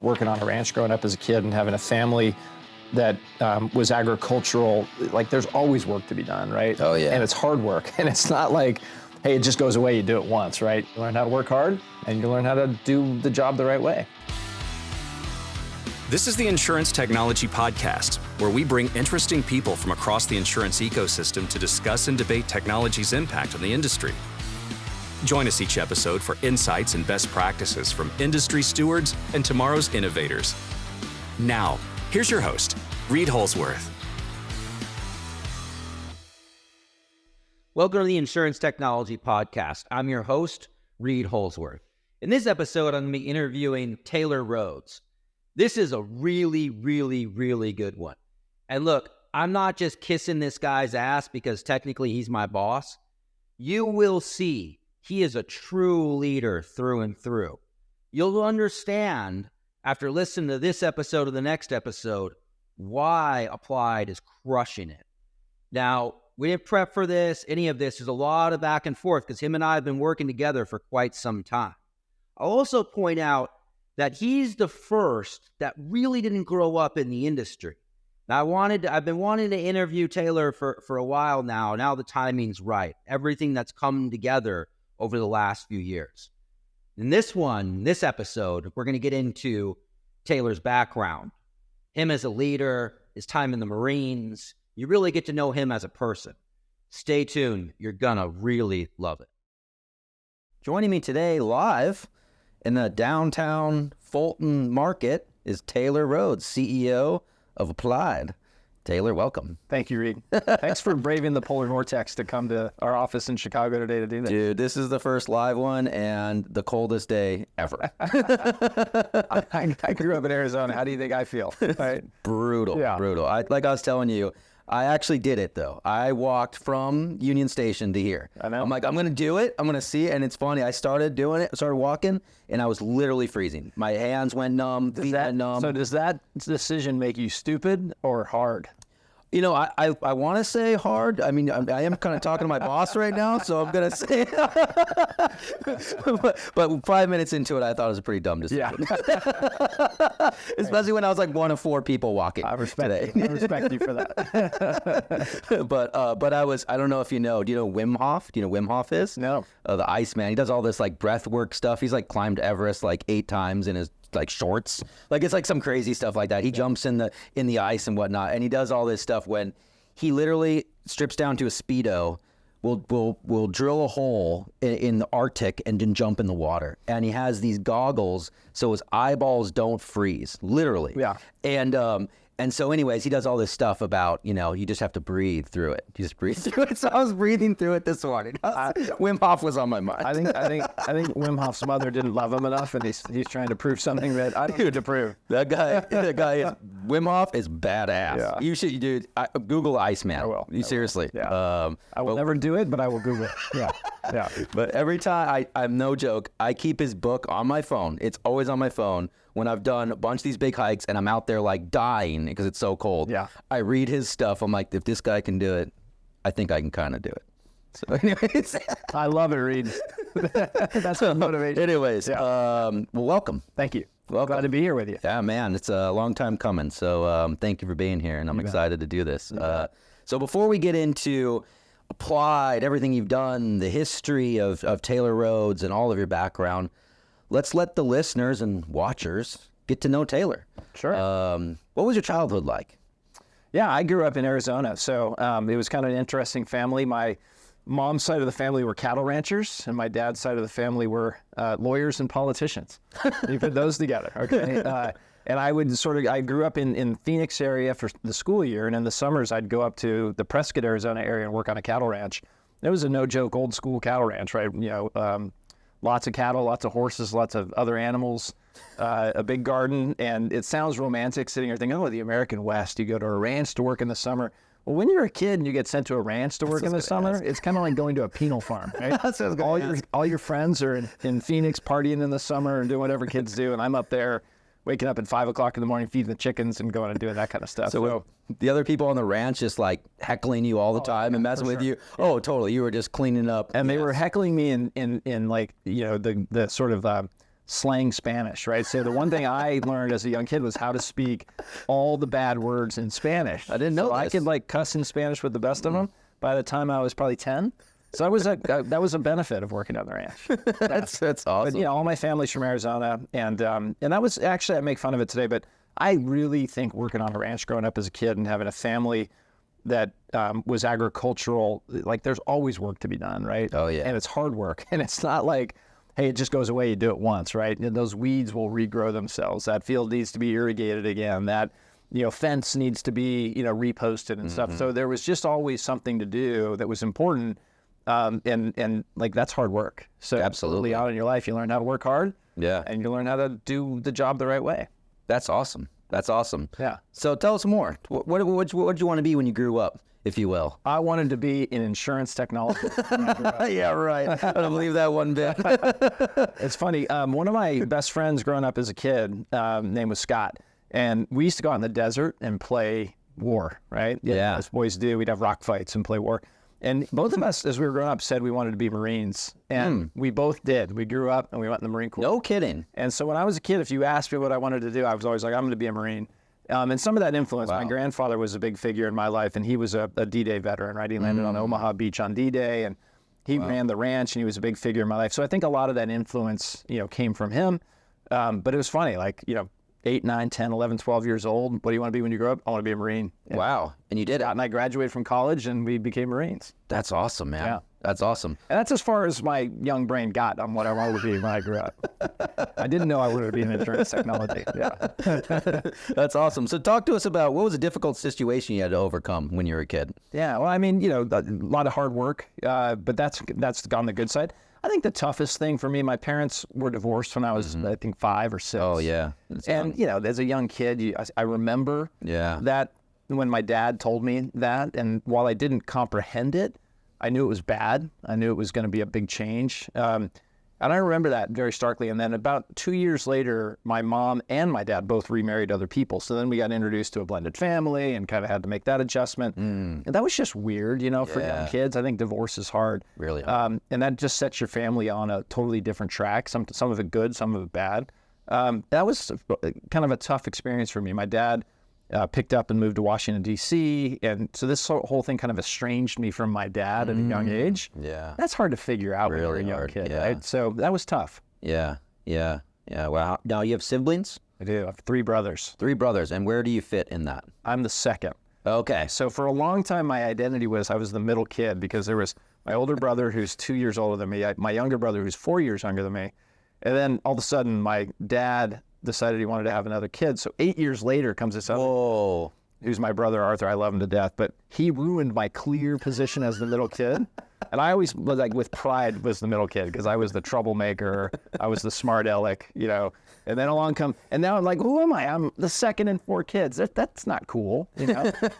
Working on a ranch growing up as a kid and having a family that was agricultural, like there's always work to be done, right? Oh, yeah. And it's hard work. And it's not like, hey, it just goes away, you do it once, right? You learn how to work hard and you learn how to do the job the right way. This is the Insurance Technology Podcast, where we bring interesting people from across the insurance ecosystem to discuss and debate technology's impact on the industry. Join us each episode for insights and best practices from industry stewards and tomorrow's innovators. Now, here's your host, Reid Holsworth. Welcome to the Insurance Technology Podcast. I'm your host, Reid Holsworth. In this episode, I'm going to be interviewing Taylor Rhodes. This is a really good one. And look, I'm not just kissing this guy's ass because technically he's my boss. You will see he is a true leader through and through. You'll understand after listening to this episode or the next episode why Applied is crushing it. Now, we didn't prep for this, any of this. There's a lot of back and forth because him and I have been working together for quite some time. I'll also point out that he's the first that really didn't grow up in the industry. Now, I've been wanting to interview Taylor for a while now. Now the timing's right. Everything that's come together over the last few years. In this episode, we're going to get into Taylor's background, him as a leader, his time in the Marines. You really get to know him as a person. Stay tuned. You're going to really love it. Joining me today live in the downtown Fulton market is Taylor Rhodes, CEO of Applied. Taylor, welcome. Thank you, Reid. Thanks for braving the polar vortex to come to our office in Chicago today to do this. Dude, this is the first live one and the coldest day ever. I grew up in Arizona. How do you think I feel? Right? Brutal. Like I was telling you, I actually did it, though. I walked from Union Station to here. I know. I'm like, I'm going to do it. I'm going to see it. And it's funny. I started doing it, started walking, and I was literally freezing. My hands went numb, feet went numb. So does that decision make you stupid or hard? You know, I want to say hard. I mean, I am kind of talking to my boss right now, so I'm going to say but 5 minutes into it, I thought it was a pretty dumb decision. Yeah. Especially when I was like one of four people walking. I respect you. I respect you for that. But I don't know if you know, do you know Wim Hof? Do you know who Wim Hof is? No. The Iceman. He does all this like breath work stuff. He's like climbed Everest like 8 times in his like shorts. Like it's like some crazy stuff like that. He jumps in the ice and whatnot, and he does all this stuff when he literally strips down to a Speedo, will drill a hole in the Arctic and then jump in the water. And he has these goggles so his eyeballs don't freeze, literally. Yeah. And so anyways, he does all this stuff about, you know, you just have to breathe through it. You just breathe through it. So I was breathing through it this morning. Wim Hof was on my mind. I think Wim Hof's mother didn't love him enough, and he's trying to prove something that I don't need to prove. That guy Wim Hof is badass. Yeah. You should, dude. Google Iceman. I will. Seriously. Yeah. I will never do it, but I will Google it. Yeah. But every time, I'm no joke, I keep his book on my phone. It's always on my phone. When I've done a bunch of these big hikes and I'm out there like dying because it's so cold, I read his stuff. I'm like, if this guy can do it, I think I can kind of do it. So anyways. I love it, Reid. That's what motivation. Anyways, well, welcome. Thank you. Welcome. Glad to be here with you. Yeah, man, it's a long time coming. So thank you for being here, and I'm excited to do this. So before we get into Applied, everything you've done, the history of Taylor Rhodes and all of your background, let's let the listeners and watchers get to know Taylor. Sure. What was your childhood like? Yeah, I grew up in Arizona, so it was kind of an interesting family. My mom's side of the family were cattle ranchers, and my dad's side of the family were lawyers and politicians. You put those together, okay? And I grew up in Phoenix area for the school year, and in the summers I'd go up to the Prescott, Arizona area and work on a cattle ranch. It was a no joke old school cattle ranch, right? You know, lots of cattle, lots of horses, lots of other animals, a big garden. And it sounds romantic sitting here thinking, oh, the American West, you go to a ranch to work in the summer. Well, when you're a kid and you get sent to a ranch to work in the summer, it's kind of like going to a penal farm, right? All your friends are in Phoenix partying in the summer and doing whatever kids do. And I'm up there waking up at 5 o'clock in the morning, feeding the chickens and going and doing that kind of stuff. So the other people on the ranch just like heckling you all the time and messing with you. Yeah. Oh, totally. You were just cleaning up. And they were heckling me in like, you know, the sort of slang Spanish, right? So the one thing I learned as a young kid was how to speak all the bad words in Spanish. I didn't know so this. I could like cuss in Spanish with the best of them by the time I was probably 10. So that was a benefit of working on the ranch. That's awesome. But all my family's from Arizona, and that was actually, I make fun of it today, but I really think working on a ranch growing up as a kid and having a family that was agricultural, like there's always work to be done, right? Oh, yeah. And it's hard work, and it's not like, hey, it just goes away, you do it once, right? And those weeds will regrow themselves. That field needs to be irrigated again. That fence needs to be reposted and stuff. So there was just always something to do that was important. And like that's hard work. So Absolutely. early on in your life, you learn how to work hard. Yeah. And you learn how to do the job the right way. That's awesome. That's awesome. Yeah. So tell us more. What did you want to be when you grew up, if you will? I wanted to be in insurance technology. Yeah, right. I don't believe that one bit. It's funny. One of my best friends growing up as a kid, name was Scott, and we used to go out in the desert and play war, right? Yeah. As boys do. We'd have rock fights and play war. And both of us, as we were growing up, said we wanted to be Marines. And we both did. We grew up and we went in the Marine Corps. No kidding. And so when I was a kid, if you asked me what I wanted to do, I was always like, I'm going to be a Marine. And some of that influence, my grandfather was a big figure in my life, and he was a D-Day veteran, right? He landed on Omaha Beach on D-Day, and he ran the ranch, and he was a big figure in my life. So I think a lot of that influence, came from him. But it was funny, 8, 9, 10, 11, 12 years old. What do you want to be when you grow up? I want to be a Marine. And Wow. And you did it. Scott and I graduated from college, and we became Marines. That's awesome, man. Yeah. That's awesome. And that's as far as my young brain got on what I wanted to be when I grew up. I didn't know I wanted to be in insurance technology. Yeah. That's awesome. So talk to us about what was a difficult situation you had to overcome when you were a kid? Yeah. Well, I mean, a lot of hard work, but that's on the good side. I think the toughest thing for me, my parents were divorced when I was, I think, 5 or 6. Oh, yeah. And, as a young kid, I remember that when my dad told me that, and while I didn't comprehend it, I knew it was bad. I knew it was going to be a big change. And I remember that very starkly. And then about 2 years later, my mom and my dad both remarried other people. So then we got introduced to a blended family and kind of had to make that adjustment. And that was just weird, for young kids. I think divorce is hard. Really hard. And that just sets your family on a totally different track. Some of it good, some of it bad. That was kind of a tough experience for me. My dad picked up and moved to Washington, D.C. And so this whole thing kind of estranged me from my dad at a young age. Yeah. That's hard to figure out when you're a Really young hard, kid, yeah. right? So that was tough. Yeah. Wow. Now you have siblings? I do. I have 3 brothers. 3 brothers. And where do you fit in that? I'm the second. Okay. So for a long time, my identity was I was the middle kid because there was my older brother who's 2 years older than me, my younger brother who's 4 years younger than me. And then all of a sudden, my dad decided he wanted to have another kid. So 8 years later comes this other, who's my brother Arthur. I love him to death, but he ruined my clear position as the middle kid. And I always, with pride, was the middle kid because I was the troublemaker. I was the smart aleck, And then along and now I'm like, who am I? I'm the second in 4 kids. That's not cool,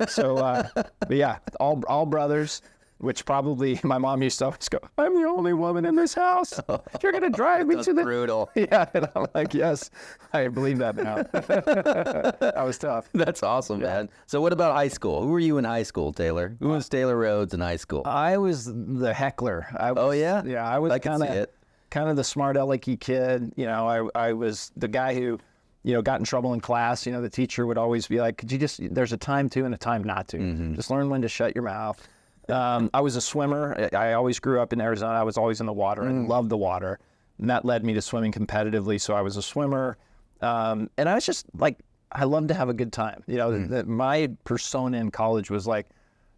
So, but yeah, all brothers. Which probably my mom used to always go, I'm the only woman in this house. You're going to drive me to the... brutal. Yeah, and I'm like, yes, I believe that now. That was tough. That's awesome, man. So what about high school? Who were you in high school, Taylor? Who was Taylor Rhodes in high school? I was the heckler. Oh, yeah? Yeah, I was I can see it. kind of the smart alecky kid. I was the guy who, got in trouble in class. The teacher would always be like, there's a time to and a time not to. Just learn when to shut your mouth. I was a swimmer. I always grew up in Arizona. I was always in the water and loved the water. And that led me to swimming competitively. So I was a swimmer. And I was just I love to have a good time. My persona in college was like,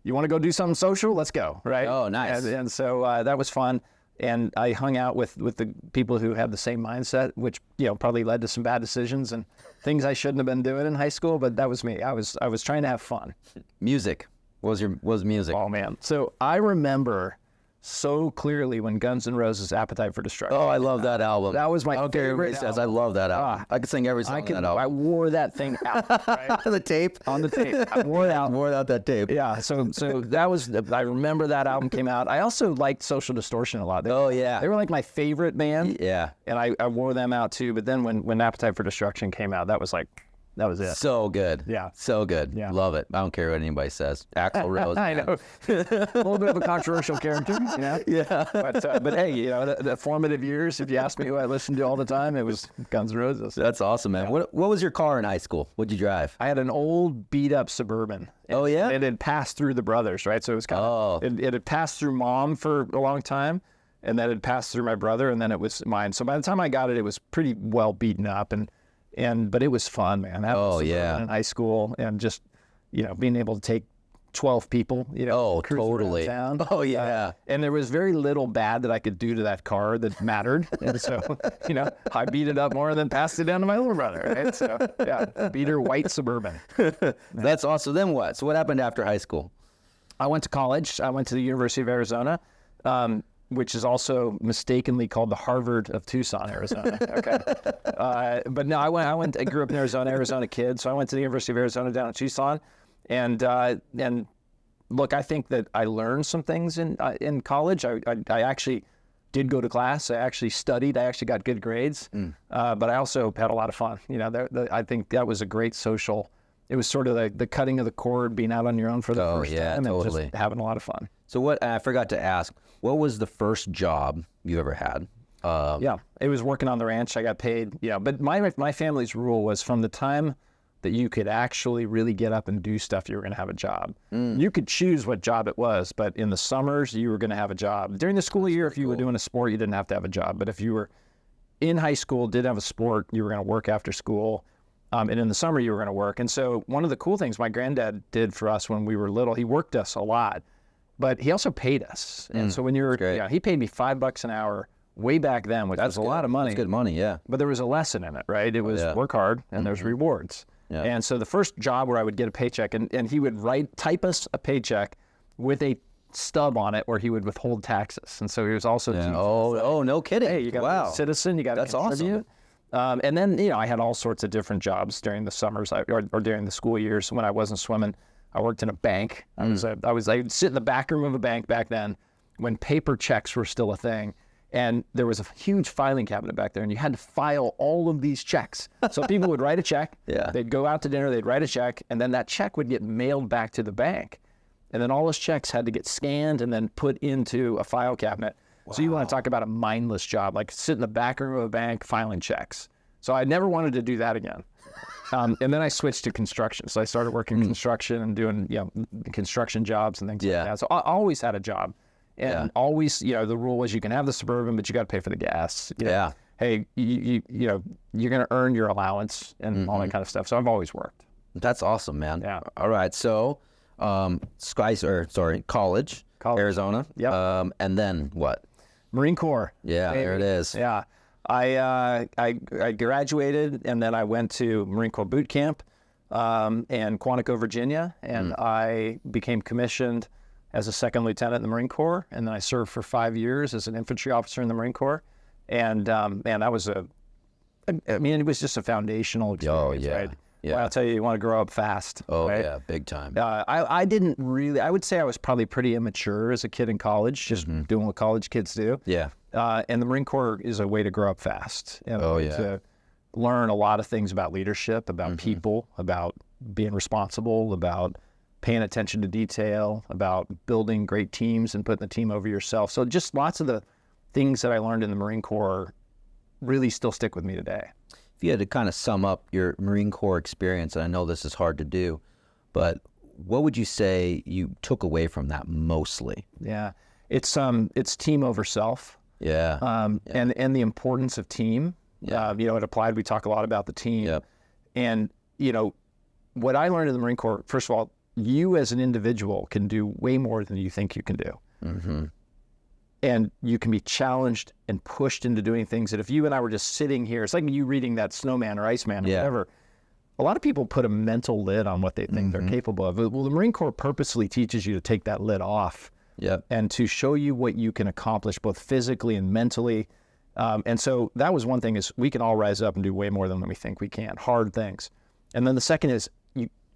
you want to go do something social? Let's go, right? Oh, nice. And so that was fun. And I hung out with the people who have the same mindset, which, probably led to some bad decisions and things I shouldn't have been doing in high school. But that was me. I was trying to have fun. Music. What was music? Oh, man. So I remember so clearly when Guns N' Roses' Appetite for Destruction. Oh, I love that album. That was my I don't care favorite what it says. album. I love that album. I could sing every song on that album. I wore that thing out, right? On the tape? On the tape. I wore it out. Wore out that tape. Yeah, so that was, I remember that album came out. I also liked Social Distortion a lot. They were like my favorite band. Yeah. And I wore them out too. But then when Appetite for Destruction came out, that was like, That was it. So good. Yeah. So good. Yeah. Love it. I don't care what anybody says. Axl Rose. I know. A little bit of a controversial character, you know? Yeah. But hey, you know, the formative years, if you ask me who I listened to all the time, it was Guns N' Roses. That's awesome, man. What was your car in high school? What'd you drive? I had an old beat-up Suburban. Oh, yeah? It had passed through the brothers, right? So it was kind of, it had passed through Mom for a long time, and then it passed through my brother, and then it was mine. So by the time I got it, it was pretty well beaten up, but it was fun, man. In high school, and just, you know, being able to take 12 people, you know, cruise around totally. town. Oh, yeah. And there was very little bad that I could do to that car that mattered. And so, you know, I beat it up more and then passed it down to my little brother, right? So, yeah, beater white Suburban. That's awesome. Then what? So what happened after high school? I went to college. I went to the University of Arizona, which is also mistakenly called the Harvard of Tucson, Arizona. Okay. But no, I grew up in Arizona kid. So I went to the University of Arizona down in Tucson. And look, I think that I learned some things in college. I actually did go to class. I actually studied. I actually got good grades. But I also had a lot of fun. You know, I think that was a great social. It was sort of the cutting of the cord, being out on your own for the first time, totally. and just having a lot of fun. So I forgot to ask, what was the first job you ever had? Yeah, it was working on the ranch. I got paid. Yeah, but my family's rule was from the time that you could actually really get up and do stuff, you were going to have a job. You could choose what job it was, but in the summers, you were going to have a job. During the school year, if you were doing a sport, you didn't have to have a job. But if you were in high school, did have a sport, you were going to work after school. And in the summer, you were going to work. And so one of the cool things my granddad did for us when we were little, he worked us a lot, but he also paid us. And so when he paid me $5 an hour way back then, which was a lot of money. That's good money, yeah. But there was a lesson in it, right? It was work hard and there's rewards. Yeah. And so the first job where I would get a paycheck, and he would type us a paycheck with a stub on it where he would withhold taxes. And so he was also no kidding. Hey, you got to be a citizen, you got to contribute. Awesome. And then, you know, I had all sorts of different jobs during the summers or during the school years. When I wasn't swimming, I worked in a bank. I would sit in the back room of a bank back then when paper checks were still a thing. And there was a huge filing cabinet back there, and you had to file all of these checks. So people would write a check, they'd go out to dinner, they'd write a check, and then that check would get mailed back to the bank. And then all those checks had to get scanned and then put into a file cabinet. Wow. So you want to talk about a mindless job, like sit in the back room of a bank filing checks. So I never wanted to do that again. And then I switched to construction. So I started working construction and doing construction jobs and things like that. So I always had a job. And always, you know, the rule was you can have the Suburban, but you got to pay for the gas. You know, hey, you know, you're going to earn your allowance and all that kind of stuff. So I've always worked. That's awesome, man. Yeah. All right. So, college, Arizona. Yep. And then what? Marine Corps. Yeah, there it is. Yeah. I graduated, and then I went to Marine Corps boot camp in Quantico, Virginia, and I became commissioned as a second lieutenant in the Marine Corps, and then I served for 5 years as an infantry officer in the Marine Corps. And man, that was it was just a foundational experience, right? Yeah. Well, I'll tell you, you want to grow up fast. Oh, right? yeah, big time. I didn't really, I would say I was probably pretty immature as a kid in college, just doing what college kids do. Yeah. And the Marine Corps is a way to grow up fast. And to learn a lot of things about leadership, about people, about being responsible, about paying attention to detail, about building great teams and putting the team over yourself. So just lots of the things that I learned in the Marine Corps really still stick with me today. If you had to kind of sum up your Marine Corps experience, and I know this is hard to do, but what would you say you took away from that mostly? Yeah, it's team over self. Yeah. And the importance of team. Yeah. You know, at Applied, we talk a lot about the team. Yep. And, you know, what I learned in the Marine Corps, first of all, you as an individual can do way more than you think you can do. And you can be challenged and pushed into doing things that if you and I were just sitting here, it's like you reading that Snowman or Iceman or whatever. A lot of people put a mental lid on what they think they're capable of. Well, the Marine Corps purposely teaches you to take that lid off and to show you what you can accomplish both physically and mentally. And so that was one thing, is we can all rise up and do way more than we think we can, hard things. And then the second is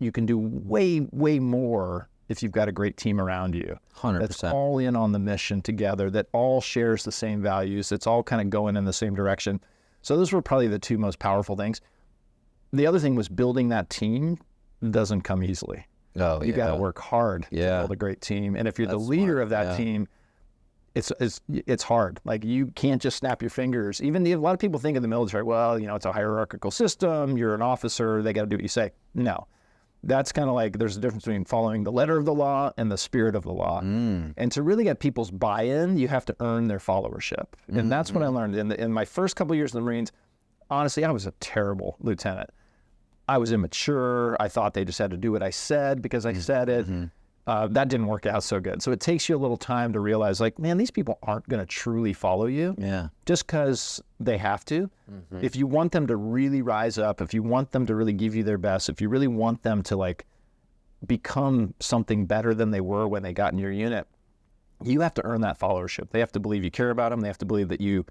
you can do way, way more if you've got a great team around you. 100%. That's all in on the mission together, that all shares the same values, that's all kind of going in the same direction. So those were probably the two most powerful things. the other thing was building that team doesn't come easily. Oh, You got to work hard to build a great team. And if you're the leader of that team, it's hard. Like, you can't just snap your fingers. Even a lot of people think in the military, well, it's a hierarchical system. You're an officer. They got to do what you say. No. That's kind of like, there's a difference between following the letter of the law and the spirit of the law. And to really get people's buy-in, you have to earn their followership. And that's what I learned. In my first couple of years in the Marines, honestly, I was a terrible lieutenant. I was immature. I thought they just had to do what I said because I said it. That didn't work out so good. So it takes you a little time to realize, like, man, these people aren't going to truly follow you just because they have to. If you want them to really rise up, if you want them to really give you their best, if you really want them to, like, become something better than they were when they got in your unit, you have to earn that followership. They have to believe you care about them. They have to believe that you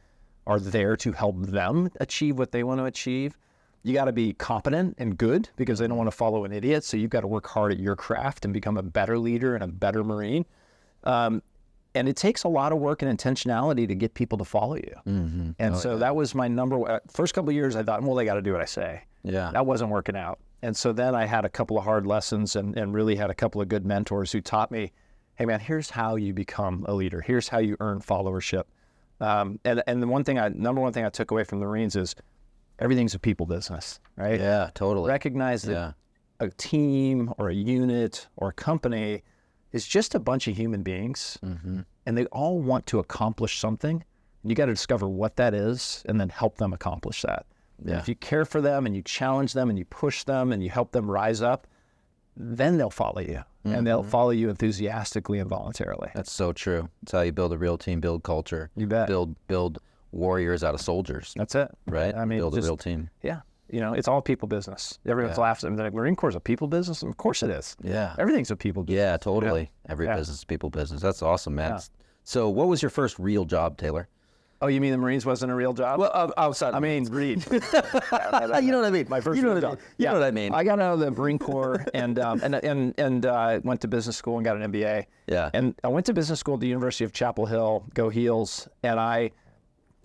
are there to help them achieve what they want to achieve. You got to be competent and good because they don't want to follow an idiot. So you've got to work hard at your craft and become a better leader and a better Marine. And it takes a lot of work and intentionality to get people to follow you. And that was my first couple of years. I thought, well, they got to do what I say. That wasn't working out. And so then I had a couple of hard lessons and really had a couple of good mentors who taught me, hey man, here's how you become a leader. Here's how you earn followership. And the number one thing I took away from the Marines is, everything's a people business, right? Yeah, totally. Recognize that a team or a unit or a company is just a bunch of human beings, and they all want to accomplish something. You got to discover what that is and then help them accomplish that. If you care for them and you challenge them and you push them and you help them rise up, then they'll follow you, and they'll follow you enthusiastically and voluntarily. That's so true. It's how you build a real team, build culture. You bet. Build warriors out of soldiers. That's it. Right? I mean, build a real team. Yeah. It's all people business. Everyone's laughs at me. They're like, Marine Corps is a people business? Of course it is. Yeah. Everything's a people business. Yeah, totally. Every business is people business. That's awesome, man. Yeah. So what was your first real job, Taylor? Oh, you mean the Marines wasn't a real job? Well, outside. I mean, Reid. You know what I mean? My first you know real what I job. mean? You know what I mean? I got out of the Marine Corps and went to business school and got an MBA. Yeah. And I went to business school at the University of Chapel Hill, go Heels, and I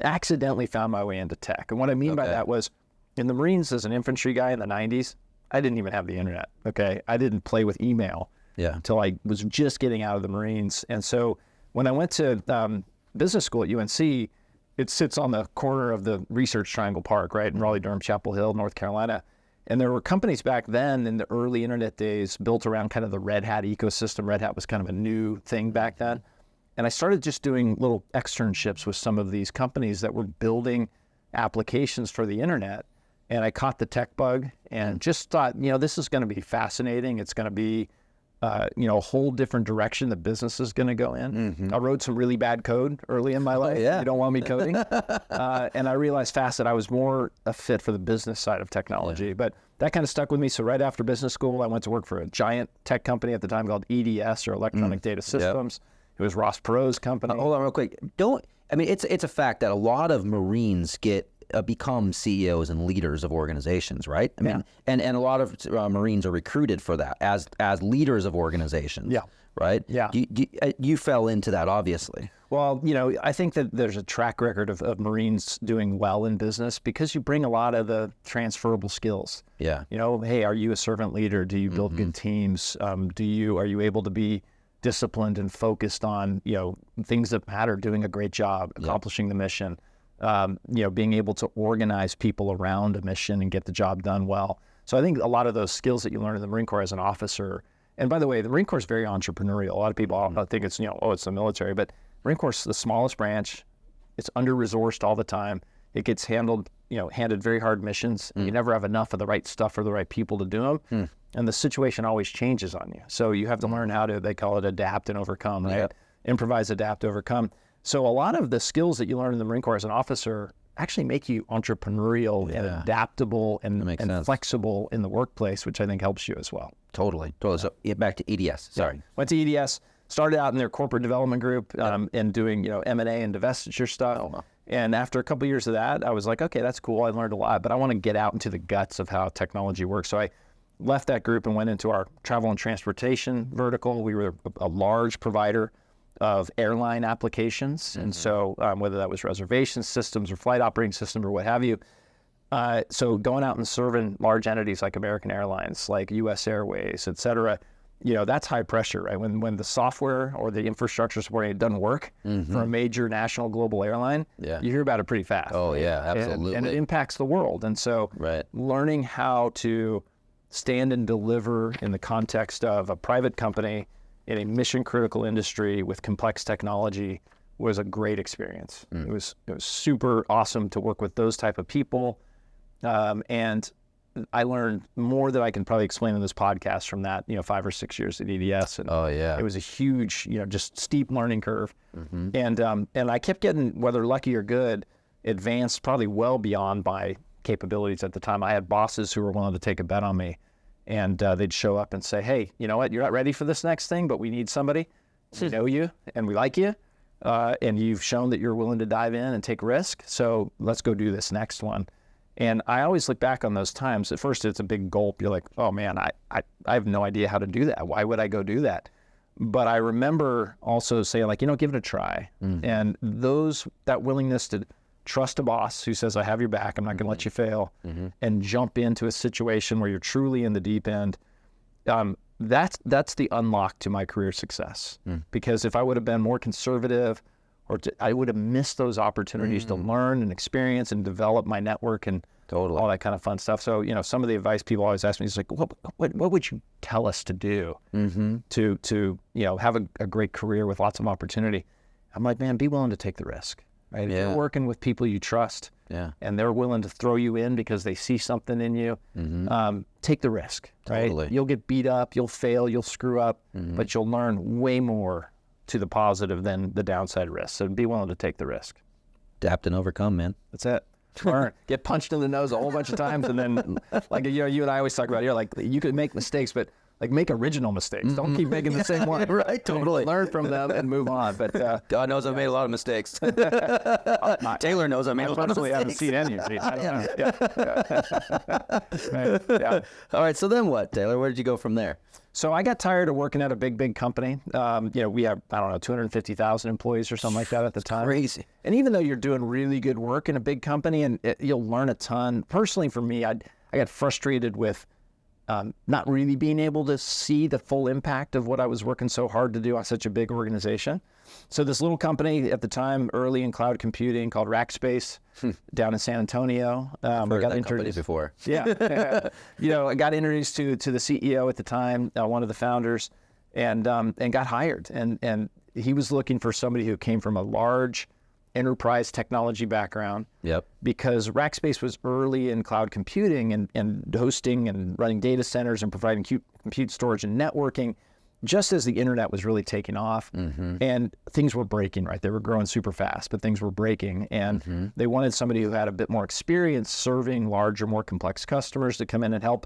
accidentally found my way into tech. And what I mean by that was, in the Marines as an infantry guy in the 90s, I didn't even have the internet, okay? I didn't play with email until I was just getting out of the Marines. And so when I went to business school at UNC, it sits on the corner of the Research Triangle Park, right, in Raleigh-Durham, Chapel Hill, North Carolina. And there were companies back then in the early internet days built around kind of the Red Hat ecosystem. Red Hat was kind of a new thing back then. And I started just doing little externships with some of these companies that were building applications for the internet. And I caught the tech bug and just thought, this is going to be fascinating. It's going to be, a whole different direction the business is going to go in. I wrote some really bad code early in my life. You don't want me coding. And I realized fast that I was more a fit for the business side of technology. But that kind of stuck with me. So right after business school, I went to work for a giant tech company at the time called EDS, or Electronic Data Systems. It was Ross Perot's company. Hold on real quick. It's a fact that a lot of Marines become CEOs and leaders of organizations, right? I mean, and a lot of Marines are recruited for that as leaders of organizations. Yeah. Right? Yeah. You fell into that, obviously. Well, I think that there's a track record of Marines doing well in business because you bring a lot of the transferable skills. Yeah. Hey, are you a servant leader? Do you build good teams? Are you able to be disciplined and focused on, things that matter, doing a great job, accomplishing the mission, being able to organize people around a mission and get the job done well. So I think a lot of those skills that you learn in the Marine Corps as an officer, and by the way, the Marine Corps is very entrepreneurial. A lot of people think it's, it's the military, but Marine Corps is the smallest branch. It's under-resourced all the time. It gets handed very hard missions. You never have enough of the right stuff or the right people to do them. And the situation always changes on you. So you have to learn how to, they call it adapt and overcome, right? Improvise, adapt, overcome. So a lot of the skills that you learn in the Marine Corps as an officer actually make you entrepreneurial and adaptable and flexible in the workplace, which I think helps you as well. Totally. So back to EDS. Sorry. Went to EDS, started out in their corporate development group and doing M&A and divestiture stuff. Oh, wow. And after a couple of years of that, I was like, okay, that's cool. I learned a lot, but I want to get out into the guts of how technology works. So I left that group and went into our travel and transportation vertical. We were a large provider of airline applications. And so whether that was reservation systems or flight operating system or what have you, So going out and serving large entities like American Airlines, like U.S. Airways, et cetera, that's high pressure, right? When the software or the infrastructure supporting it doesn't work for a major national global airline, you hear about it pretty fast. Oh, yeah, absolutely. And it impacts the world. And so learning how to stand and deliver in the context of a private company in a mission-critical industry with complex technology was a great experience. It was super awesome to work with those type of people. And I learned more than I can probably explain in this podcast from that, 5 or 6 years at EDS. And it was a huge, just steep learning curve. And I kept getting, whether lucky or good, advanced probably well beyond my capabilities at the time. I had bosses who were willing to take a bet on me, and they'd show up and say, hey, you know what, you're not ready for this next thing, but we need somebody. We know you and we like you. And you've shown that you're willing to dive in and take risk. So let's go do this next one. And I always look back on those times. At first, it's a big gulp. You're like, oh, man, I have no idea how to do that. Why would I go do that? But I remember also saying, like, give it a try. And that willingness to trust a boss who says, I have your back, I'm not going to let you fail, and jump into a situation where you're truly in the deep end, that's the unlock to my career success. Because if I would have been more conservative, I would have missed those opportunities to learn and experience and develop my network and all that kind of fun stuff. So, some of the advice people always ask me is like, what would you tell us to do to have a great career with lots of opportunity? I'm like, man, be willing to take the risk, right? If you're working with people you trust and they're willing to throw you in because they see something in you, take the risk, right? Totally. You'll get beat up, you'll fail, you'll screw up, but you'll learn way more to the positive than the downside risk. So be willing to take the risk. Adapt and overcome, man. That's it. Learn. Get punched in the nose a whole bunch of times, and then, like, you and I always talk about, like, you could make mistakes, but like, make original mistakes. Don't keep making the same one. Right, totally. Learn from them and move on. But God knows I've made a lot of mistakes. Taylor knows I made a lot of mistakes. I haven't seen any. I don't know. All right, so then what, Taylor? Where did you go from there? So I got tired of working at a big company. We have, 250,000 employees or something like that at the time. Crazy. And even though you're doing really good work in a big company and you'll learn a ton, personally for me, I got frustrated with not really being able to see the full impact of what I was working so hard to do on such a big organization. So this little company at the time, early in cloud computing, called Rackspace, down in San Antonio. I've heard of that company before. Yeah. I got introduced to the CEO at the time, one of the founders, and got hired. And he was looking for somebody who came from a large enterprise technology background. Yep. Because Rackspace was early in cloud computing and hosting and running data centers and providing compute storage and networking, just as the internet was really taking off. And things were breaking, right? They were growing super fast, but things were breaking. And they wanted somebody who had a bit more experience serving larger, more complex customers to come in and help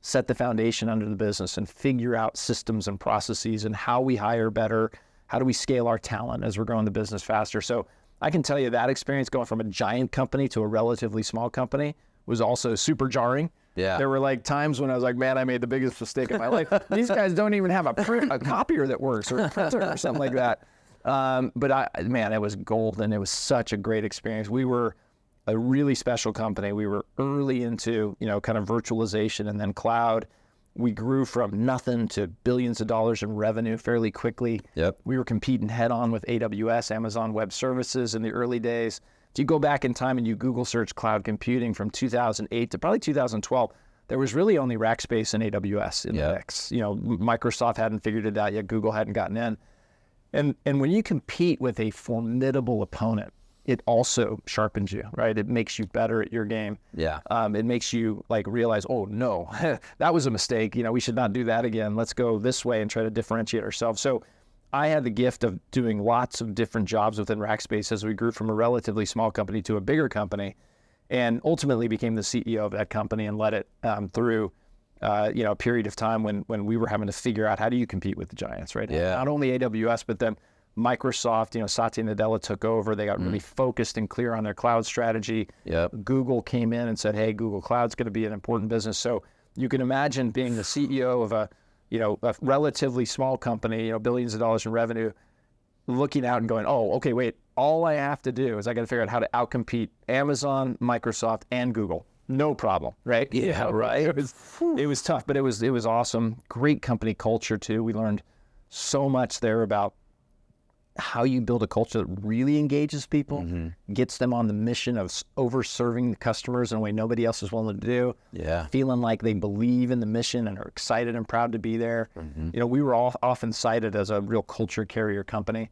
set the foundation under the business and figure out systems and processes and how we hire better, how do we scale our talent as we're growing the business faster. So I can tell you that experience going from a giant company to a relatively small company was also super jarring. Yeah. There were like times when I was like, man, I made the biggest mistake of my life. These guys don't even have a copier that works or a printer or something like that. But it was gold, and it was such a great experience. We were a really special company. We were early into, kind of virtualization and then cloud. We grew from nothing to billions of dollars in revenue fairly quickly. Yep. We were competing head on with AWS, Amazon Web Services, in the early days. If you go back in time and you Google search cloud computing from 2008 to probably 2012, there was really only Rackspace and AWS in the mix. Microsoft hadn't figured it out yet. Google hadn't gotten in. And when you compete with a formidable opponent, it also sharpens you, right? It makes you better at your game. Yeah. It makes you realize, oh no, that was a mistake. We should not do that again. Let's go this way and try to differentiate ourselves. So I had the gift of doing lots of different jobs within Rackspace as we grew from a relatively small company to a bigger company, and ultimately became the CEO of that company and led it through a period of time when we were having to figure out, how do you compete with the giants, right? Yeah. Not only AWS, but then Microsoft, Satya Nadella took over. They got really focused and clear on their cloud strategy. Yep. Google came in and said, hey, Google Cloud's going to be an important business. So you can imagine being the CEO of a relatively small company, billions of dollars in revenue, looking out and going, oh, okay, wait, all I have to do is I got to figure out how to outcompete Amazon, Microsoft, and Google. no problem, right? Yeah, right. It was tough, but it was awesome. Great company culture too. We learned so much there about how you build a culture that really engages people, gets them on the mission of over-serving the customers in a way nobody else is willing to do. Yeah. Feeling like they believe in the mission and are excited and proud to be there. You know, we were all often cited as a real culture carrier company.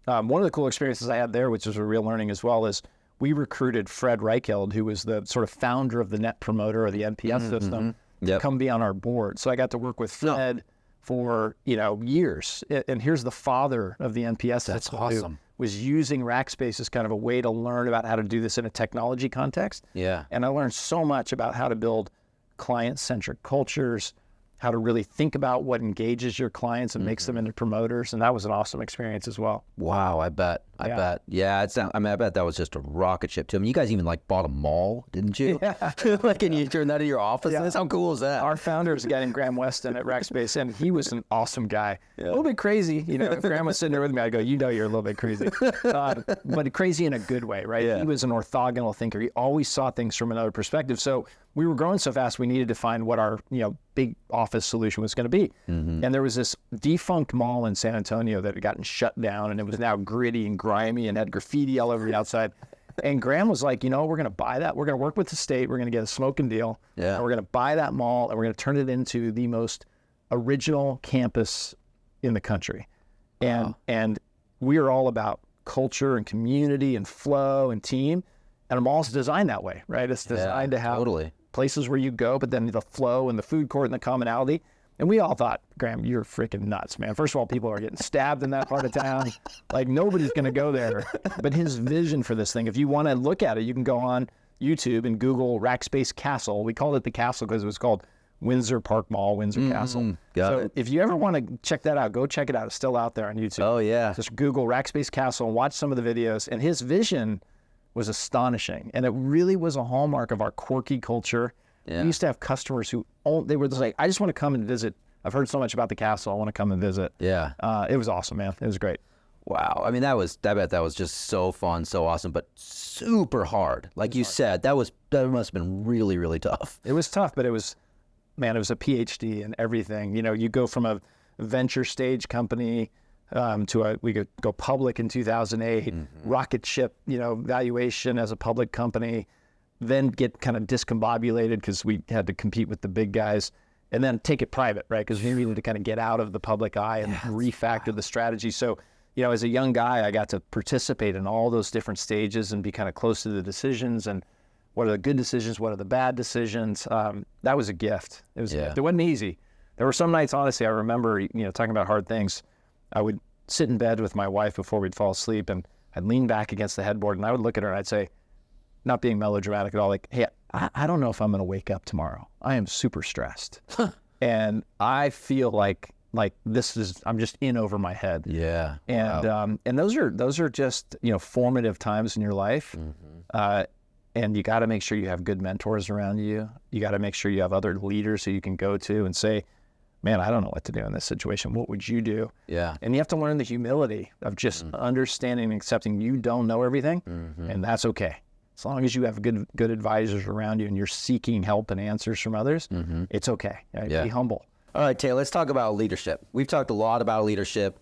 One of the cool experiences I had there, which was a real learning as well, is we recruited Fred Reichheld, who was the sort of founder of the Net Promoter or the NPS system, to come be on our board. So I got to work with Fred for, you know, years. And here's the father of the NPS system. That's awesome. Who was using Rackspace as kind of a way to learn about how to do this in a technology context. Yeah. And I learned so much about how to build client-centric cultures, how to really think about what engages your clients and makes them into promoters. And that was an awesome experience as well. Wow, I bet. I bet. Yeah, I bet that was just a rocket ship to him. You guys even like bought a mall, didn't you? Yeah. Like, and you turned that into your office? Yeah. How cool is that? Our founder is a guy named Graham Weston at Rackspace, and he was an awesome guy. A little bit crazy. You know, if Graham was sitting there with me, I'd go, you know, you're a little bit crazy. But crazy in a good way, right? Yeah. He was an orthogonal thinker. He always saw things from another perspective. So we were growing so fast, we needed to find what our, you know, big office solution was going to be. And there was this defunct mall in San Antonio that had gotten shut down, and it was now gritty and grimy and had graffiti all over the outside. And Graham was like, you know, we're going to buy that. We're going to work with the state. We're going to get a smoking deal. Yeah. And we're going to buy that mall, and we're going to turn it into the most original campus in the country. And we are all about culture and community and flow and team. And a mall's designed that way, right? It's designed to have places where you go, but then the flow and the food court and the commonality. And we all thought, Graham, you're freaking nuts, man. First of all, people are getting stabbed in that part of town. Like, nobody's going to go there. But his vision for this thing, if you want to look at it, you can go on YouTube and Google Rackspace Castle. We called it the Castle because it was called Windsor Park Mall, Windsor Castle. Got it. If you ever want to check that out, go check it out. It's still out there on YouTube. Oh, yeah. Just Google Rackspace Castle and watch some of the videos. And his vision was astonishing. And it really was a hallmark of our quirky culture. Yeah. We used to have customers who, they were just like, I just want to come and visit. I've heard so much about the castle. I want to come and visit. Yeah. It was awesome, man. It was great. Wow. I mean, I bet that was just so fun, so awesome, but super hard. Like you said, that must have been really, really tough. It was tough, but it was a PhD in everything. You know, you go from a venture stage company we could go public in 2008, rocket ship, valuation as a public company, then get kind of discombobulated because we had to compete with the big guys, and then take it private, right? Because we needed to kind of get out of the public eye and refactor the strategy. So, as a young guy, I got to participate in all those different stages and be kind of close to the decisions and what are the good decisions, what are the bad decisions. That was a gift. It was a gift. It wasn't easy. There were some nights, honestly, I remember, talking about hard things. I would sit in bed with my wife before we'd fall asleep, and I'd lean back against the headboard, and I would look at her and I'd say, not being melodramatic at all, like, hey, I don't know if I'm going to wake up tomorrow. I am super stressed. And I feel like I'm just in over my head. Yeah. And wow. And those are just, formative times in your life. Mm-hmm. And you got to make sure you have good mentors around you. You got to make sure you have other leaders who you can go to and say, man, I don't know what to do in this situation. What would you do? Yeah. And you have to learn the humility of just understanding and accepting you don't know everything, and that's okay. As long as you have good advisors around you and you're seeking help and answers from others, it's okay. Right? Yeah. Be humble. All right, Taylor, let's talk about leadership. We've talked a lot about leadership.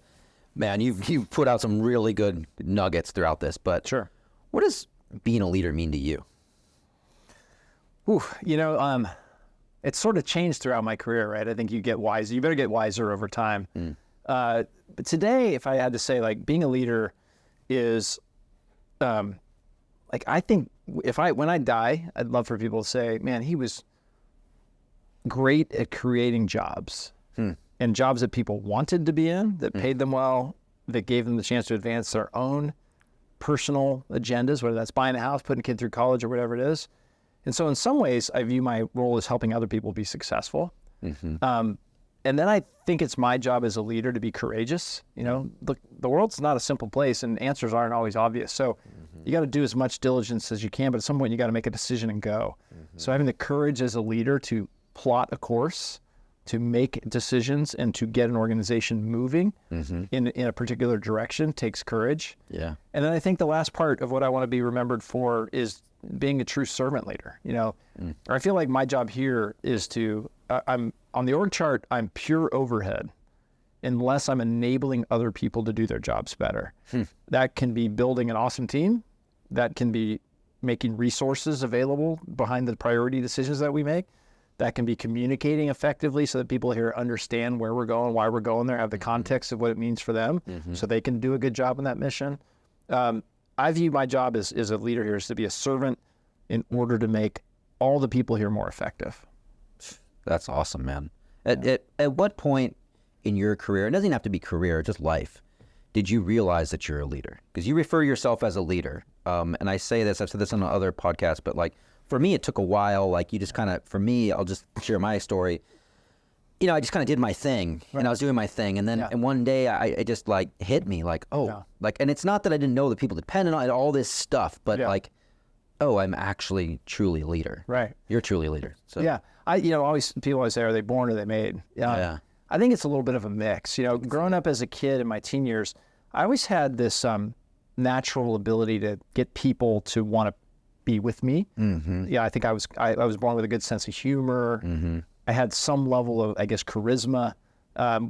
Man, you've put out some really good nuggets throughout this, but Sure. What does being a leader mean to you? Ooh, it's sort of changed throughout my career, right? I think you get wiser. You better get wiser over time. But today, if I had to say, like, being a leader is, I think when I die, I'd love for people to say, man, he was great at creating jobs and jobs that people wanted to be in, that paid them well, that gave them the chance to advance their own personal agendas, whether that's buying a house, putting a kid through college, or whatever it is. And so in some ways, I view my role as helping other people be successful. And then I think it's my job as a leader to be courageous. The world's not a simple place, and answers aren't always obvious. So you got to do as much diligence as you can, but at some point you got to make a decision and go. So having the courage as a leader to plot a course, to make decisions, and to get an organization moving in a particular direction takes courage. Yeah. And then I think the last part of what I want to be remembered for is being a true servant leader, or I feel like my job here is I'm on the org chart, I'm pure overhead unless I'm enabling other people to do their jobs better. That can be building an awesome team. That can be making resources available behind the priority decisions that we make. That can be communicating effectively so that people here understand where we're going, why we're going there, have the context of what it means for them, so they can do a good job in that mission. I view my job as a leader here is to be a servant in order to make all the people here more effective. That's awesome, man. At what point in your career, it doesn't even have to be career, just life, did you realize that you're a leader? Because you refer yourself as a leader. And I say this, I've said this on other podcasts, but like for me, it took a while. Like you just kind of, for me, I'll just share my story. I just kind of did my thing and I was doing my thing. And then and one day it just like hit me like, and it's not that I didn't know that people depended on all this stuff, but like, I'm actually truly a leader. Right. You're truly a leader. So people always say, are they born or they made? Yeah. I think it's a little bit of a mix. Growing up as a kid in my teen years, I always had this natural ability to get people to want to be with me. Yeah, I think I was born with a good sense of humor. I had some level of, I guess, charisma,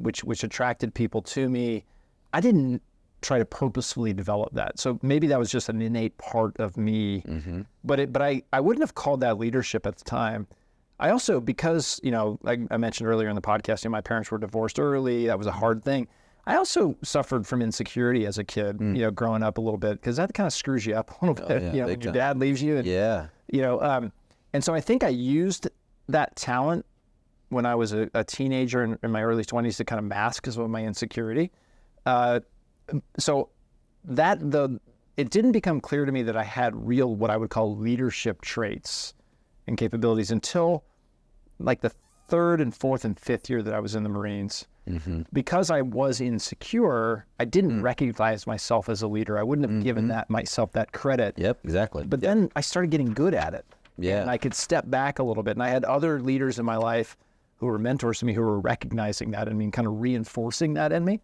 which attracted people to me. I didn't try to purposefully develop that. So maybe that was just an innate part of me. But I wouldn't have called that leadership at the time. I also, because, like I mentioned earlier in the podcast, my parents were divorced early. That was a hard thing. I also suffered from insecurity as a kid, growing up a little bit, because that kind of screws you up a little bit, when your dad leaves you. And, and so I think I used that talent when I was a teenager in my early 20s to kind of mask some of my insecurity. So it didn't become clear to me that I had real, what I would call leadership traits and capabilities until like the third and fourth and fifth year that I was in the Marines. Because I was insecure, I didn't recognize myself as a leader. I wouldn't have given myself that credit. Yep, exactly. But then I started getting good at it. Yeah. And I could step back a little bit. And I had other leaders in my life who were mentors to me who were recognizing that and kind of reinforcing that in me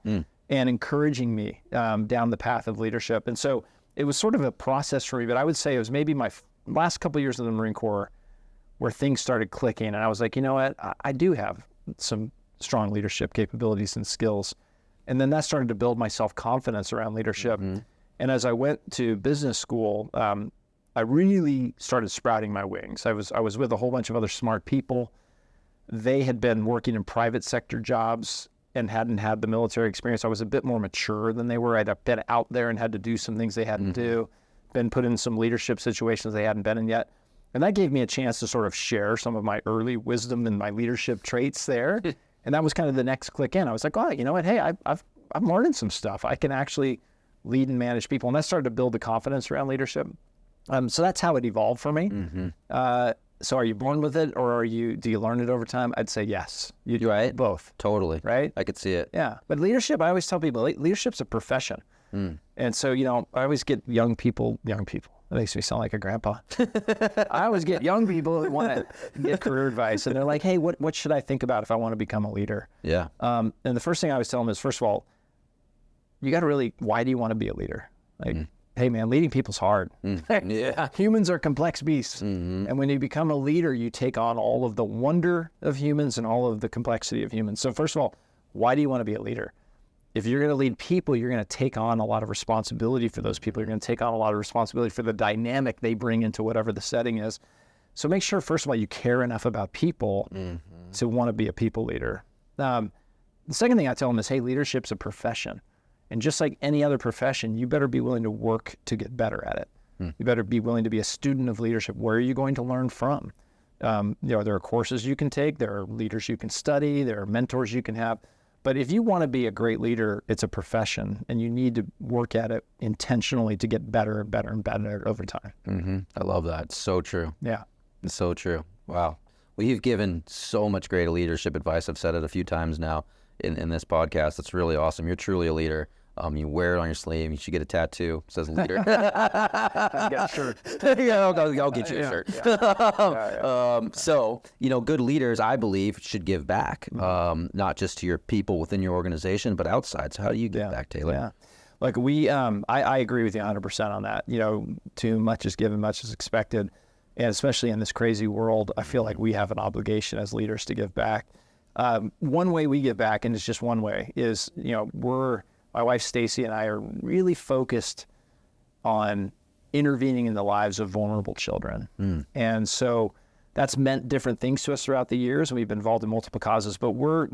and encouraging me down the path of leadership. And so it was sort of a process for me, but I would say it was maybe my last couple of years in the Marine Corps where things started clicking. And I was like, you know what? I do have some strong leadership capabilities and skills. And then that started to build my self-confidence around leadership. And as I went to business school, I really started sprouting my wings. I was with a whole bunch of other smart people. They had been working in private sector jobs and hadn't had the military experience. I was a bit more mature than they were. I'd been out there and had to do some things they hadn't do, been put in some leadership situations they hadn't been in yet. And that gave me a chance to sort of share some of my early wisdom and my leadership traits there. And that was kind of the next click in. I was like, oh, you know what? Hey, I'm learning some stuff. I can actually lead and manage people. And that started to build the confidence around leadership. So that's how it evolved for me. So are you born with it, or do you learn it over time? I'd say yes. You're right. Both. Totally. Right? I could see it. Yeah. But leadership, I always tell people, leadership's a profession. And so, I always get young people. That makes me sound like a grandpa. I always get young people who want to get career advice, and they're like, hey, what should I think about if I want to become a leader? Yeah. And the first thing I always tell them is, first of all, you got to why do you want to be a leader? Like, hey man, leading people's hard. Yeah. Humans are complex beasts. And when you become a leader, you take on all of the wonder of humans and all of the complexity of humans. So first of all, why do you want to be a leader? If you're going to lead people, you're going to take on a lot of responsibility for those people. You're going to take on a lot of responsibility for the dynamic they bring into whatever the setting is. So make sure, first of all, you care enough about people to want to be a people leader. The second thing I tell them is, hey, leadership's a profession. And just like any other profession, you better be willing to work to get better at it. You better be willing to be a student of leadership. Where are you going to learn from? There are courses you can take. There are leaders you can study. There are mentors you can have. But if you want to be a great leader, it's a profession, and you need to work at it intentionally to get better and better and better over time. I love that. It's so true. Yeah. It's so true. Wow. Well, you've given so much great leadership advice. I've said it a few times now in this podcast. It's really awesome. You're truly a leader. You wear it on your sleeve. You should get a tattoo. It says leader. I got a shirt. Yeah, I'll get you a shirt. So, good leaders, I believe, should give back, not just to your people within your organization, but outside. So how do you give back, Taylor? Yeah. Like I agree with you 100% on that. Too much is given, much is expected. And especially in this crazy world, I feel like we have an obligation as leaders to give back. One way we give back, and it's just one way, is, my wife Stacy and I are really focused on intervening in the lives of vulnerable children. And so that's meant different things to us throughout the years, and we've been involved in multiple causes, but we're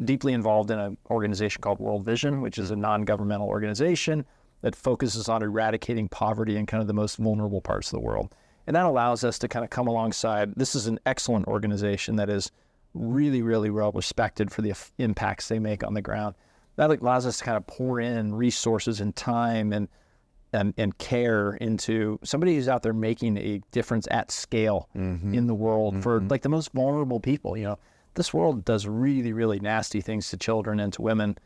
deeply involved in an organization called World Vision, which is a non-governmental organization that focuses on eradicating poverty in kind of the most vulnerable parts of the world. And that allows us to kind of come alongside. This is an excellent organization that is really, really well respected for the impacts they make on the ground. That allows us to kind of pour in resources and time and care into somebody who's out there making a difference at scale in the world for like the most vulnerable people. This world does really, really nasty things to children and to women,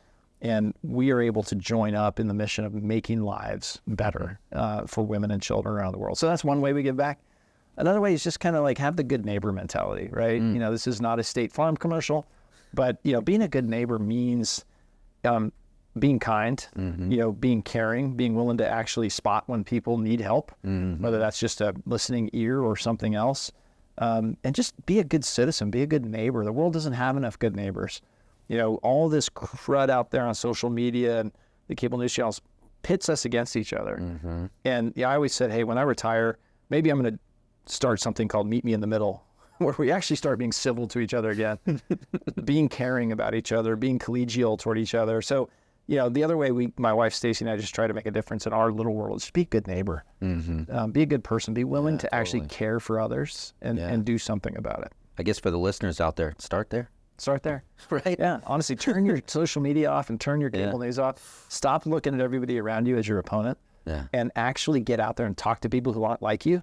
and we are able to join up in the mission of making lives better for women and children around the world. So that's one way we give back. Another way is just kind of like have the good neighbor mentality, right? This is not a State Farm commercial, but being a good neighbor means being kind, being caring, being willing to actually spot when people need help, whether that's just a listening ear or something else. And just be a good citizen, be a good neighbor. The world doesn't have enough good neighbors. All this crud out there on social media and the cable news channels pits us against each other. And I always said, hey, when I retire, maybe I'm going to start something called Meet Me in the Middle, where we actually start being civil to each other again, being caring about each other, being collegial toward each other. So, the other way my wife Stacy and I just try to make a difference in our little world is be a good neighbor, be a good person, be willing to actually care for others and do something about it. I guess for the listeners out there, start there. Start there. Right. Yeah. Honestly, turn your social media off and turn your cable news off. Stop looking at everybody around you as your opponent and actually get out there and talk to people who aren't like you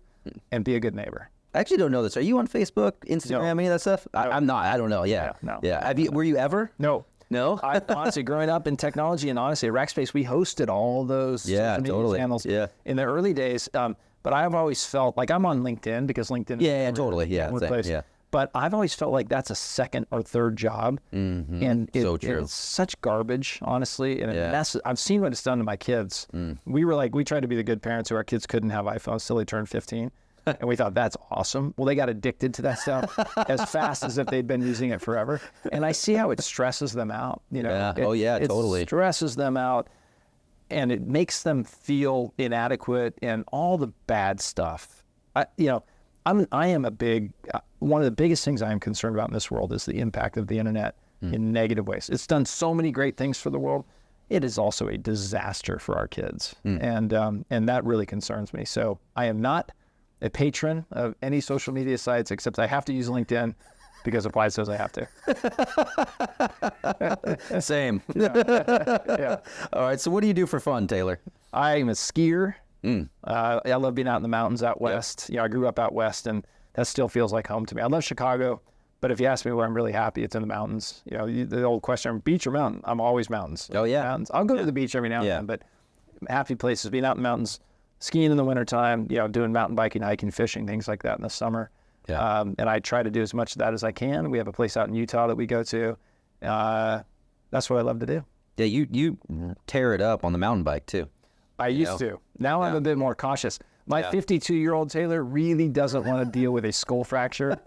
and be a good neighbor. I actually don't know this. Are you on Facebook, Instagram, any of that stuff? No. I'm not. I don't know. Yeah. No. Yeah. Were you ever? No. No? I honestly, growing up in technology and honestly at Rackspace, we hosted all those social media channels in the early days. But I've always felt like I'm on LinkedIn because LinkedIn is totally. Yeah. Workplace. Yeah. But I've always felt like that's a second or third job. And So true. it's such garbage, honestly. And I've seen what it's done to my kids. We tried to be the good parents who our kids couldn't have iPhones till they turned 15. And we thought, that's awesome. Well, they got addicted to that stuff as fast as if they'd been using it forever. And I see how it stresses them out. Totally. It stresses them out, and it makes them feel inadequate and all the bad stuff. I am a big, one of the biggest things I am concerned about in this world is the impact of the internet in negative ways. It's done so many great things for the world. It is also a disaster for our kids. And that really concerns me. So I am not a patron of any social media sites, except I have to use LinkedIn because Applied says I have to. Same. Yeah. All right. So what do you do for fun, Taylor? I'm a skier. I love being out in the mountains out west. I grew up out west, and that still feels like home to me. I love Chicago, but if you ask me where I'm really happy, it's in the mountains. The old question, beach or mountain? I'm always mountains. Oh, yeah. Mountains. I'll go to the beach every now and then, but happy places, being out in the mountains, skiing in the wintertime, doing mountain biking, hiking, fishing, things like that in the summer. Yeah. And I try to do as much of that as I can. We have a place out in Utah that we go to. That's what I love to do. Yeah, you tear it up on the mountain bike too. I used to. Now I'm a bit more cautious. My 52-year-old Taylor really doesn't want to deal with a skull fracture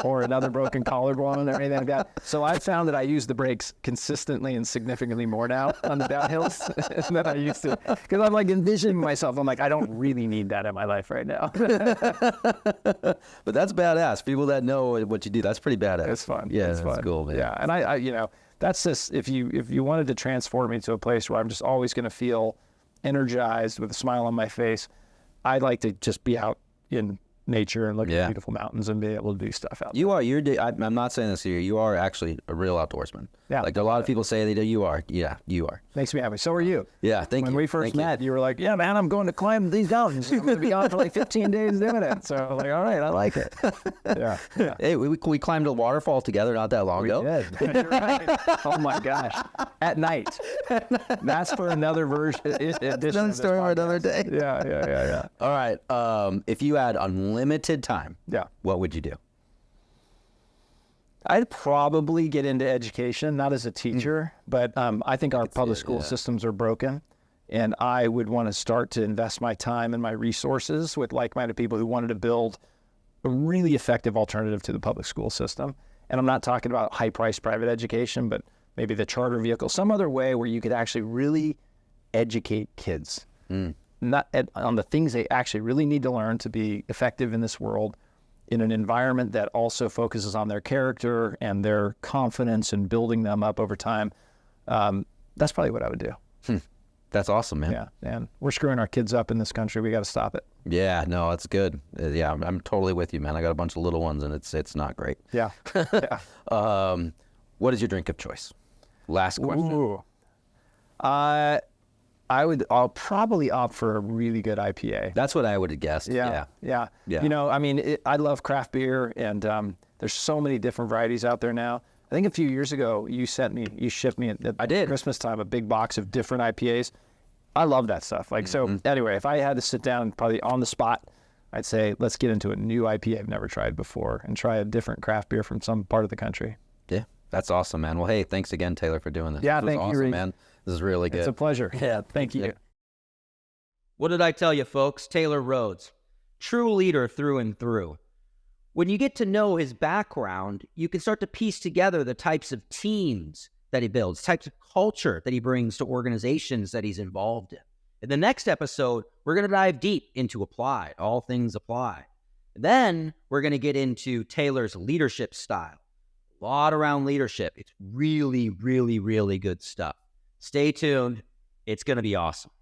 or another broken collarbone or anything like that. So I've found that I use the brakes consistently and significantly more now on the downhills than I used to. Because I'm like envisioning myself. I'm like, I don't really need that in my life right now. But that's badass. People that know what you do, that's pretty badass. It's fun. Yeah, it's that's fun. cool, man. Yeah, and I that's just, if you wanted to transport me to a place where I'm just always going to feel energized with a smile on my face, I'd like to just be out in nature and look at beautiful mountains and be able to do stuff out there. I'm not saying this here. You are actually a real outdoorsman. Yeah. Like a lot of people say they do. You are. Yeah, you are. Makes me happy. So are you. Yeah, thank you. When we first met, you were like, yeah, man, I'm going to climb these mountains. I'm going to be on for like 15 days doing it. So I'm like, all right, I like it. Yeah. Hey, we climbed a waterfall together not that long ago. We did. You're right. Oh my gosh. At night. That's for another version. Another story for another day. Yeah. All right. If you had unlimited time, what would you do? I'd probably get into education, not as a teacher, but I think our public school systems are broken. And I would want to start to invest my time and my resources with like-minded people who wanted to build a really effective alternative to the public school system. And I'm not talking about high-priced private education, but maybe the charter vehicle, some other way where you could actually really educate kids on the things they actually really need to learn to be effective in this world, in an environment that also focuses on their character and their confidence and building them up over time. That's probably what I would do. That's awesome, man. Yeah, and we're screwing our kids up in this country. We got to stop it. Yeah, no, that's good. Yeah, I'm totally with you, man. I got a bunch of little ones, and it's not great. Yeah. What is your drink of choice? Last question. Ooh. I'll probably opt for a really good IPA. That's what I would have guessed. Yeah. You know, I mean, I love craft beer, and there's so many different varieties out there now. I think a few years ago, you shipped me at Christmas time a big box of different IPAs. I love that stuff. Like, so anyway, if I had to sit down probably on the spot, I'd say, let's get into a new IPA I've never tried before and try a different craft beer from some part of the country. Yeah, that's awesome, man. Well, hey, thanks again, Taylor, for doing this. Yeah, this was thank you, awesome, Reid. man. This is really good. It's a pleasure. Yeah, Thank you. What did I tell you, folks? Taylor Rhodes, true leader through and through. When you get to know his background, you can start to piece together the types of teams that he builds, types of culture that he brings to organizations that he's involved in. In the next episode, we're going to dive deep into Applied, all things Applied. Then we're going to get into Taylor's leadership style. A lot around leadership. It's really, really, really good stuff. Stay tuned. It's going to be awesome.